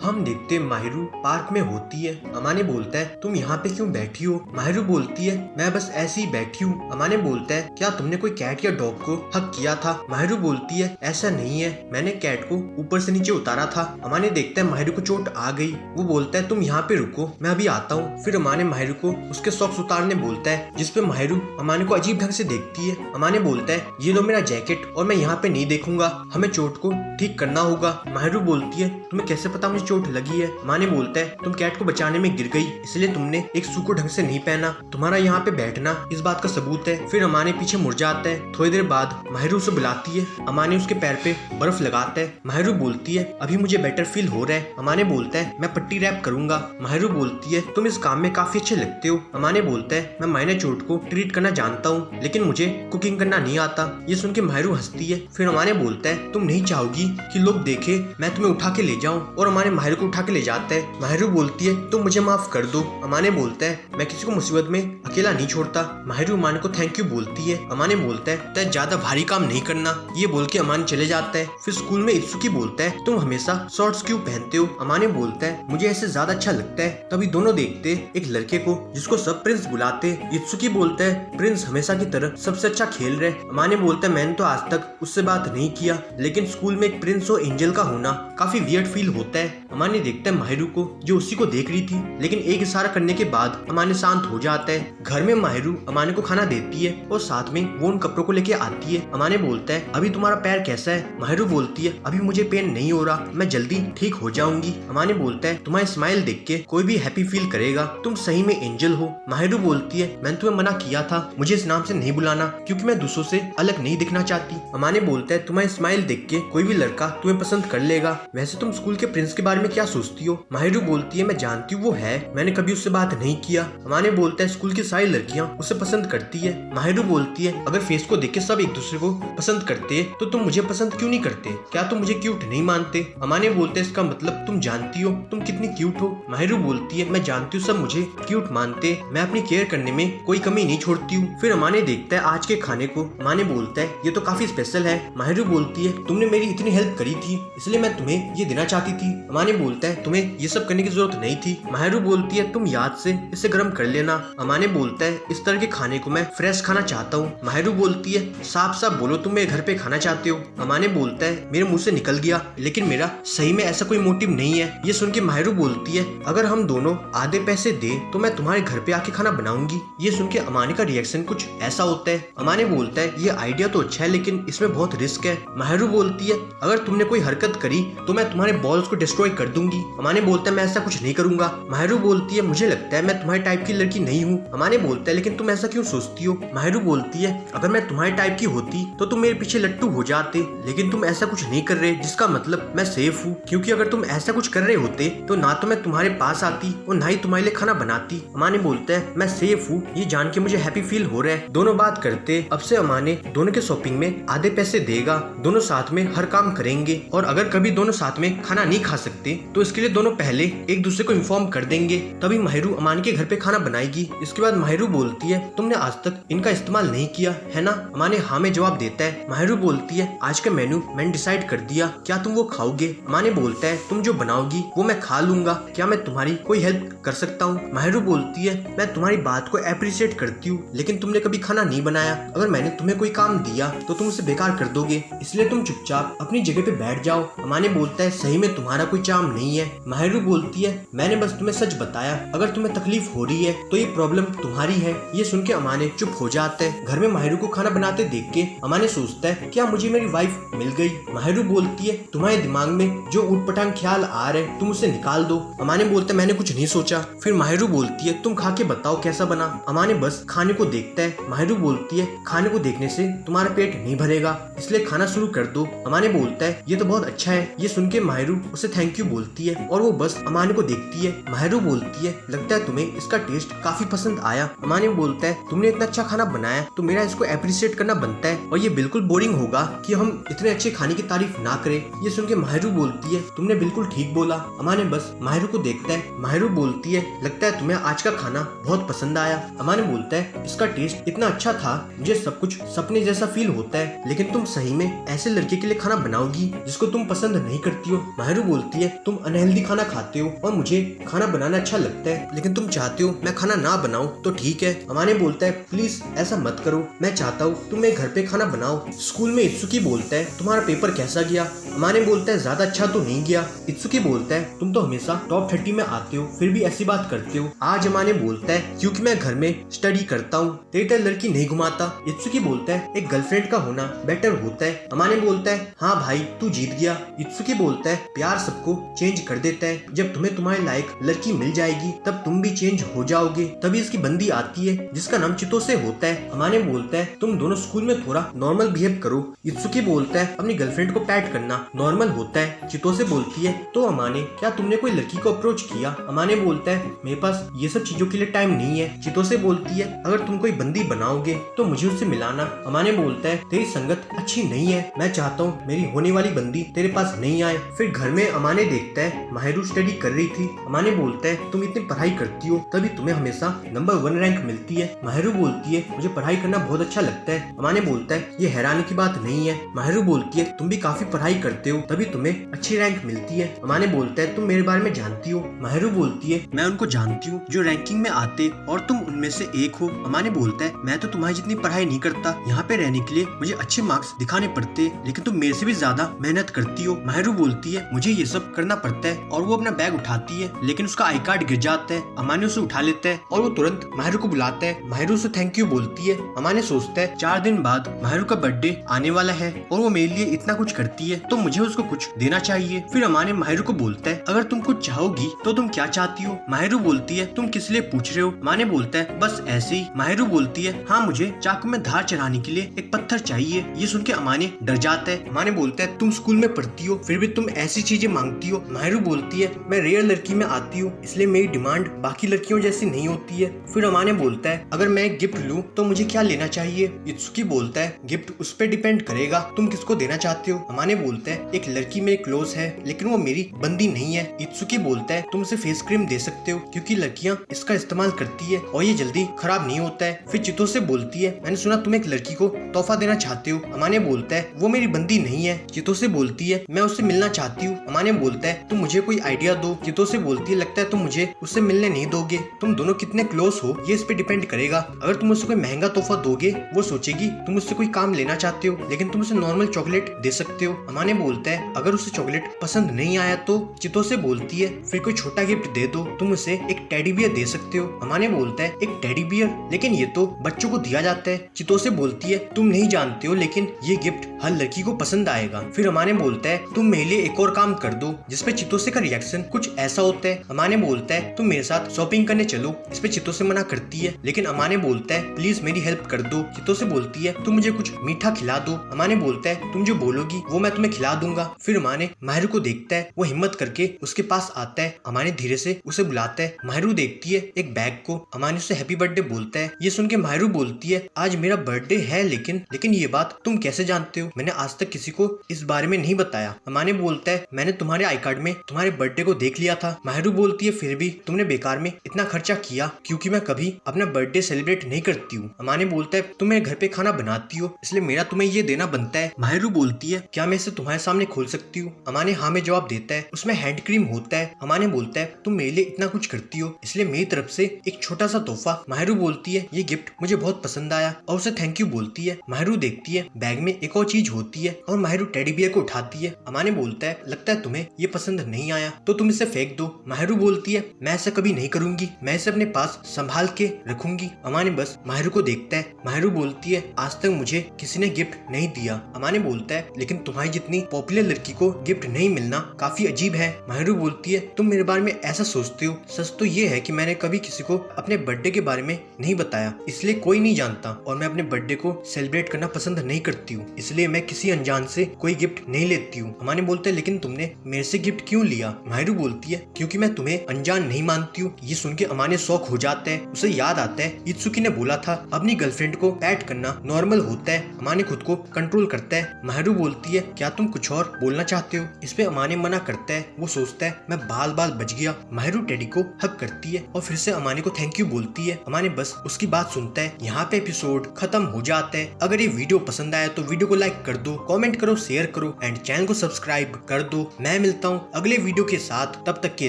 हम देखते Mahiru park में होती है। अमाने बोलता है तुम यहाँ पे क्यों बैठी हो? माहिरू बोलती है मैं बस ऐसे ही बैठी हूँ। अमाने बोलता है क्या तुमने कोई कैट या डॉग को हक किया था? माहिरू बोलती है ऐसा नहीं है, मैंने कैट को ऊपर से नीचे उतारा था। अमाने देखता है माहिरू को चोट आ गई। वो बोलता है तुम यहाँ पे रुको, मैं अभी आता हूँ। फिर अमाने माहिरू को उसके सॉक्स उतारने बोलता है, जिसपे माहिरू अमाने को अजीब ढंग से देखती है। अमाने बोलता है ये लो मेरा जैकेट और मैं यहाँ पे नहीं देखूंगा, हमें चोट को ठीक करना होगा। माहिरू बोलती है तुम्हें कैसे पता मुझे चोट लगी है? अमाने बोलता है तुम कैट को बचाने में गिर गई, इसलिए तुमने एक शू को ढंग से नहीं पहना, तुम्हारा यहाँ पे बैठना इस बात का सबूत है। फिर अमाने पीछे मुड़ जाता है। थोड़ी देर बाद माहिरू उसे बुलाती है। अमाने उसके पैर पे बर्फ लगाता है। माहिरू बोलती है अभी मुझे बेटर फील हो रहा है। अमाने बोलता है मैं पट्टी रैप करूंगा। माहिरू बोलती है तुम इस काम में काफी अच्छे लगते हो। अमाने बोलता है मैं माइनर चोट को ट्रीट करना जानता हूँ, लेकिन मुझे कुकिंग करना नहीं आता। ये सुन के माहिरू हंसती है। फिर अमाने बोलता है तुम नहीं चाहोगी कि लोग देखे मैं तुम्हें उठा के ले जाऊं, और अमाने माहिरू को उठा के ले जाता है। माहिरू बोलती है तुम मुझे माफ कर दो। अमाने बोलता है मैं किसी को मुसीबत में अकेला नहीं छोड़ता। माहिरू अमाने को थैंक यू बोलती है। अमाने बोलता है तय ज्यादा भारी काम नहीं करना। ये बोल के अमाने चले जाता है। फिर स्कूल में इत्सुकी बोलता है तुम हमेशा शॉर्ट्स क्यों पहनते हो? अमाने बोलता है मुझे ऐसे ज्यादा अच्छा लगता है। तभी दोनों देखते एक लड़के को जिसको सब प्रिंस बुलाते। इत्सुकी बोलता है प्रिंस हमेशा की तरह सबसे अच्छा खेल रहे। अमाने बोलता है मैंने तो आज तक उससे बात नहीं किया, लेकिन स्कूल में एक प्रिंस और एंजल का होना काफी वियर्ड फील होता है। अमाने देखता है माहिरू को जो उसी को देख रही थी, लेकिन एक इशारा करने के बाद अमाने शांत हो जाता है। घर में माहिरू अमाने को खाना देती है और साथ में वो उन कपड़ों को लेके आती है। अमाने बोलता है अभी तुम्हारा पैर कैसा है? माहिरू बोलती है अभी मुझे पेन नहीं हो रहा, मैं जल्दी ठीक हो जाऊंगी। अमाने बोलता है तुम्हारी स्माइल देख के कोई भी हैप्पी फील करेगा, तुम सही में एंजल हो। माहिरू बोलती है मैंने तुम्हें मना किया था मुझे इस नाम से नहीं बुलाना, क्योंकि मैं दूसरों से अलग नहीं दिखना चाहती। अमाने बोलता है तुम्हारी स्माइल देख के कोई भी लड़का तुम्हें पसंद कर लेगा। वैसे तुम स्कूल के प्रिंस के बारे में क्या सोचती हो? माहिरू बोलती है मैं जानती हूँ वो है, मैंने कभी उससे बात नहीं किया। अमाने बोलता है स्कूल की सारी लड़कियाँ उसे पसंद करती है। माहिरू बोलती है अगर फेस को देख के सब एक दूसरे को पसंद करते तो तुम मुझे पसंद क्यों नहीं करते? क्या तुम मुझे क्यूट नहीं मानते? अमाने बोलते हैं इसका मतलब तुम जानती हो तुम कितनी क्यूट हो। माहिरू बोलती है मैं जानती हूँ सब मुझे क्यूट मानते, मैं अपनी केयर करने में कोई कमी नहीं छोड़ती हूँ। फिर अमाने देखता है आज के खाने को। अमाने बोलता है ये तो काफी स्पेशल है। माहिरू बोलती है तुमने मेरी इतनी हेल्प करी थी इसलिए मैं तुम्हें ये देना चाहती थी। अमाने बोलता है तुम्हें ये सब करने की जरूरत नहीं थी। माहिरू बोलती है तुम याद से इसे गर्म कर लेना। अमाने बोलता है इस तरह के खाने को मैं फ्रेश खाना चाहता हूँ। माहिरू बोलती है साफ साफ बोलो तुम मेरे घर पे खाना चाहते हो। अमाने बोलता है मेरे मुंह से निकल गया, लेकिन मेरा सही में ऐसा कोई मोटिव नहीं है। ये सुन के माहिरू बोलती है अगर हम दोनों आधे पैसे दे तो मैं तुम्हारे घर पे आके खाना बनाऊंगी। ये सुन के अमाने का रिएक्शन कुछ ऐसा होता है। अमाने बोलता है ये आइडिया तो अच्छा है, लेकिन इसमें बहुत रिस्क है। माहिरू बोलती है अगर तुमने कोई हरकत करी तो मैं तुम्हारे बॉल्स को डिस्ट्रॉय कर दूंगी। अमाने बोलता है मैं ऐसा कुछ नहीं करूंगा। माहिरू बोलती है मुझे लगता है मैं तुम्हारे टाइप की लड़की नहीं हूँ। अमाने बोलता है लेकिन तुम ऐसा क्यों सोचती हो? माहिरू बोलती है अगर मैं तुम्हारे टाइप की होती तो तुम मेरे पीछे लट्टू हो जाते, लेकिन तुम ऐसा कुछ नहीं कर रहे, जिसका मतलब मैं सेफ हूँ, क्योंकि अगर तुम ऐसा कुछ कर रहे होते तो ना तो मैं तुम्हारे पास आती और ना ही तुम्हारे लिए खाना बनाती। अमाने बोलता है मैं सेफ हूँ, ये जान के मुझे हैप्पी फील हो रहा है। दोनों बात करते अब से अमाने दोनों के शॉपिंग में आधे पैसे देगा, दोनों साथ में हर काम करेंगे, और अगर कभी दोनों साथ में खाना नहीं खा सकते तो इसके लिए दोनों पहले एक दूसरे को इन्फॉर्म कर देंगे, तभी माहिरू अमाने के घर पे खाना बनाएगी। इसके बाद माहिरू बोलती है तुमने आज तक इनका इस्तेमाल नहीं किया है ना? अमाने हाँ में जवाब देता है। माहिरू बोलती है आज का मेन्यू मैंने डिसाइड कर दिया, क्या तुम वो खाओगे? अमाने बोलता है तुम जो बनाओगी वो मैं खा लूंगा, क्या मैं तुम्हारी कोई हेल्प कर सकता हूँ? माहिरू बोलती है मैं तुम्हारी बात को अप्रिशिएट करती हूँ, लेकिन तुमने कभी खाना नहीं बनाया, अगर मैंने तुम्हें कोई काम दिया तो तुम उसे बेकार कर दोगे, इसलिए तुम चुपचाप अपनी जगह पे बैठ जाओ। अमाने बोलता है सही में तुम्हारा कोई चार्म नहीं है। माहिरू बोलती है मैंने बस तुम्हें सच बताया, अगर तुम्हें तकलीफ हो रही है तो ये प्रॉब्लम तुम्हारी है। ये सुन के अमाने चुप हो जाता है। घर में माहिरू को खाना बनाते देख के अमाने सोचता है क्या मुझे मेरी वाइफ मिल गई? माहिरू बोलती है तुम्हारे दिमाग में जो उटपटांग ख्याल आ रहे तुम उसे निकाल दो। अमाने बोलते मैंने कुछ नहीं सोचा। फिर माहिरू बोलती है तुम खा के बताओ कैसा बना। अमाने बस खाने को देखता है। माहिरू बोलती है खाने को देखने से तुम्हारा पेट नहीं भरेगा, इसलिए खाना शुरू कर दो। अमाने बोलता है ये तो बहुत अच्छा है। ये सुन के माहिरू उसे थैंक यू बोलती है और वो बस अमाने को देखती है। माहिरू बोलती है लगता है तुम्हें इसका टेस्ट काफी पसंद आया। अमाने बोलता है तुमने इतना अच्छा खाना बनाया तो मेरा इसको अप्रिशिएट करना बनता है, और ये बिल्कुल बोरिंग होगा कि हम इतने अच्छे खाने की तारीफ ना करें। ये सुन के माहिरू बोलती है तुमने बिल्कुल ठीक बोला। अमाने बस माहिरू को देखता है। माहिरू बोलती है लगता है तुम्हें आज का खाना बहुत पसंद आया। अमाने बोलता है इसका टेस्ट इतना अच्छा था, मुझे सब कुछ सपने जैसा फील होता है, लेकिन तुम सही में ऐसे लड़के के लिए खाना बनाओगी जिसको तुम पसंद नहीं करती हो? माहिरू बोलती है तुम अनहेल्दी खाना खाते हो और मुझे खाना बनाना अच्छा लगता है, लेकिन तुम चाहते हो मैं खाना ना बनाऊं तो ठीक है। अमाने बोलता है प्लीज ऐसा मत करो, मैं चाहता हूँ तुम मेरे घर पे खाना बनाओ। स्कूल में इत्सुकी बोलता है तुम्हारा पेपर कैसा गया? अमाने बोलता है ज्यादा अच्छा तो नहीं गया। इत्सुकी बोलता है तुम तो हमेशा टॉप 30 में आते हो, फिर भी ऐसी बात करते हो। आज अमाने बोलता है क्योंकि मैं घर में स्टडी करता हूँ, तेरी तरह लड़की नहीं घुमाता। इत्सुकी बोलता है एक गर्लफ्रेंड का होना बेटर होता है। अमाने बोलता है हाँ भाई तू जीत गया। इत्सुकी बोलता है प्यार सबको चेंज कर देता है, जब तुम्हें तुम्हारे लायक लड़की मिल जाएगी तब तुम भी चेंज हो जाओगे। तभी इसकी बंदी आती है जिसका नाम चितोसे होता है। अमाने बोलता है तुम दोनों स्कूल में थोड़ा नॉर्मल बिहेव करो। इत्सुकी बोलता है अपनी गर्लफ्रेंड को पैट करना नॉर्मल होता है। चितोसे बोलती है तो अमाने क्या तुमने कोई लड़की को अप्रोच किया? अमाने बोलता है मेरे पास ये सब चीजों के लिए टाइम नहीं है। चितोसे बोलती है अगर तुम कोई बंदी बनाओगे तो मुझे उससे मिलाना। अमाने बोलता है तेरी संगत अच्छी नहीं है, मैं चाहता हूँ मेरी होने वाली बंदी तेरे पास नहीं आए। फिर घर में अमाने देखता है माहिरू स्टडी कर रही थी। अमाने बोलता है तुम इतनी पढ़ाई करती हो तभी तुम्हें हमेशा नंबर 1 रैंक मिलती है। माहिरू बोलती है मुझे पढ़ाई करना बहुत अच्छा लगता है। अमाने बोलता है ये हैरानी की बात नहीं है। माहिरू बोलती है तुम भी काफी पढ़ाई करते हो तभी तुम्हें अच्छी रैंक मिलती है। अमाने बोलता है तुम मेरे बारे में जानती हो? माहिरू बोलती है मैं उनको जानती हूँ जो रैंकिंग में आते और तुम उनमें से एक हो। अमाने बोलता है मैं तो तुम्हारी जितनी पढ़ाई नहीं करता, यहाँ पे रहने के लिए मुझे अच्छे मार्क्स दिखाने पड़ते, लेकिन तुम मेरे से भी ज्यादा मेहनत करती हो। माहिरू बोलती है मुझे ये सब करना पड़ता है और वो अपना बैग उठाती है लेकिन उसका आई कार्ड गिर जाता है। अमाने उसे उठा लेता है और वो तुरंत माहिरू को बुलाता है। माहिरू उसे थैंक यू बोलती है। अमाने सोचता है 4 दिन बाद माहिरू का बर्थडे आने वाला है और वो मेरे लिए इतना कुछ करती है तो मुझे उसको कुछ देना चाहिए। फिर अमाने माहिरू को बोलता है अगर तुम कुछ चाहोगी तो तुम क्या चाहती हो? माहिरू बोलती है तुम किस लिए पूछ रहे हो? अमाने बोलता है बस ऐसे ही। माहिरू बोलती है हाँ मुझे चाकू में धार चढ़ाने के लिए एक पत्थर चाहिए। ये सुन के अमाने डर जाता है। अमाने बोलता है तुम स्कूल में पढ़ती हो फिर भी तुम ऐसी चीजें मांगती हो। माहिरू बोलती है मैं रेयर लड़की में आती हूँ इसलिए मेरी डिमांड बाकी लड़कियों जैसी नहीं होती है। फिर अमाने बोलता है अगर मैं एक गिफ्ट लूँ तो मुझे क्या लेना चाहिए? इत्सुकी बोलता है गिफ्ट उस पर डिपेंड करेगा तुम किसको देना चाहते हो। अमाने बोलता है एक लड़की मेरे क्लोज है लेकिन वो मेरी बंदी नहीं है। इत्सुकी बोलता है तुम उसे फेस क्रीम दे सकते हो क्योंकि लड़कियां इसका इस्तेमाल करती है और ये जल्दी खराब नहीं होता है। फिर चितोसे बोलती है मैंने सुना तुम एक लड़की को तोहफा देना चाहते हो। अमाने बोलता है वो मेरी बंदी नहीं है। चितोसे बोलती है मैं उससे मिलना चाहती हूँ। अमाने बोलता है तुम मुझे कोई आइडिया दो। चितोसे बोलती है लगता है तुम मुझे उससे मिलने नहीं दोगे, तुम दोनों कितने क्लोज हो ये इस पे डिपेंड करेगा। अगर तुम उससे कोई महंगा तोहफा दोगे वो सोचेगी तुम उससे कोई काम लेना चाहते हो, लेकिन तुम उसे नॉर्मल चॉकलेट दे सकते हो। अमाने बोलता है अगर उसे चॉकलेट पसंद नहीं आया तो। चितोसे बोलती है फिर कोई छोटा गिफ्ट दे दो, तुम उसे एक टेडी बियर दे सकते हो। अमाने बोलता है एक टेडी बियर, लेकिन ये तो बच्चों को दिया जाता है। चितोसे बोलती है तुम नहीं जानते हो लेकिन ये गिफ्ट हर लड़की को पसंद आएगा। फिर अमाने बोलता है तुम मेरे लिए एक और काम कर दो, जिसपे चितोसे का रिएक्शन कुछ ऐसा होता है। अमाने बोलता है तुम मेरे साथ शॉपिंग करने चलो। इस पे चितोसे मना करती है, लेकिन अमाने बोलता है प्लीज मेरी हेल्प कर दो। चितोसे बोलती है तुम मुझे कुछ मीठा खिला दो। अमाने बोलता है तुम जो बोलोगी वो मैं तुम्हें खिला दूंगा। फिर अमाने माहिरू को देखता है, वो हिम्मत करके उसके पास आता है। अमाने धीरे से उसे बुलाता है। माहिरू देखती है एक बैग को। अमाने उसे हैप्पी बर्थडे बोलता है। ये सुन के माहिरू बोलती है आज मेरा बर्थडे है, लेकिन ये बात तुम कैसे जानते हो? मैंने आज तक किसी को इस बारे में नहीं बताया। अमाने बोलता है मैंने तुम्हारे आई कार्ड में तुम्हारे बर्थडे को देख लिया था। माहिरू बोलती है फिर भी तुमने बेकार में इतना खर्चा किया, क्योंकि मैं कभी अपना बर्थडे सेलिब्रेट नहीं करती हूँ। अमाने बोलता है तुम मेरे घर पे खाना बनाती हो, इसलिए मेरा तुम्हें ये देना बनता है। माहिरू बोलती है क्या मैं इसे तुम्हारे सामने खोल सकती हूँ? अमाने हाँ में जवाब देता है। उसमें हैंड क्रीम होता है। अमाने बोलता है तुम मेरे लिए इतना कुछ करती हो, इसलिए मेरी तरफ से एक छोटा सा तोहफा। माहिरू बोलती है ये गिफ्ट मुझे बहुत पसंद आया और उसे थैंक यू बोलती है। माहिरू देखती है बैग में एक और चीज होती है और माहिरू टेडी बियर को उठाती है। अमाने बोलता है लगता है तुम्हें ये पसंद नहीं आया तो तुम इसे फेंक दो। माहिरू बोलती है मैं ऐसा कभी नहीं करूंगी, मैं इसे अपने पास संभाल के रखूंगी। अमाने बस माहिरू को देखता है। माहिरू बोलती है आज तक मुझे किसी ने गिफ्ट नहीं दिया। अमाने बोलता है लेकिन तुम्हारी जितनी पॉपुलर लड़की को गिफ्ट नहीं मिलना काफी अजीब है। माहिरू बोलती है तुम मेरे बारे में ऐसा सोचते हो, सच तो ये है कि मैंने कभी किसी को अपने बर्थडे के बारे में नहीं बताया, इसलिए कोई नहीं जानता, और मैं अपने बर्थडे को सेलिब्रेट करना पसंद नहीं करती हूँ, इसलिए मैं किसी अनजान से कोई गिफ्ट नहीं लेती हूँ। अमाने बोलते हैं लेकिन तुमने मेरे से गिफ्ट क्यों लिया? माहिरू बोलती है क्योंकि मैं तुम्हें अनजान नहीं मानती हूँ। ये सुन के अमाने शौक हो जाता है। उसे याद आता है इत्सुकी ने बोला था अपनी गर्लफ्रेंड को पैट करना नॉर्मल होता है। अमाने खुद को कंट्रोल करता है। माहिरू बोलती है क्या तुम कुछ और बोलना चाहते हो? इस पे अमाने मना करता है। वो सोचता है मैं बाल बच गया। माहिरू टेडी को हक करती है और फिर से अमाने को थैंक यू बोलती है। अमाने बस उसकी बात सुनता है। यहाँ पे एपिसोड खत्म हो जाता है। अगर ये वीडियो पसंद आया तो वीडियो को लाइक कर दो, कमेंट करो, शेयर करो एंड चैनल को सब्सक्राइब कर दो। मैं मिलता मिलता हूँ अगले वीडियो के साथ, तब तक के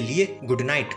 लिए गुड नाइट।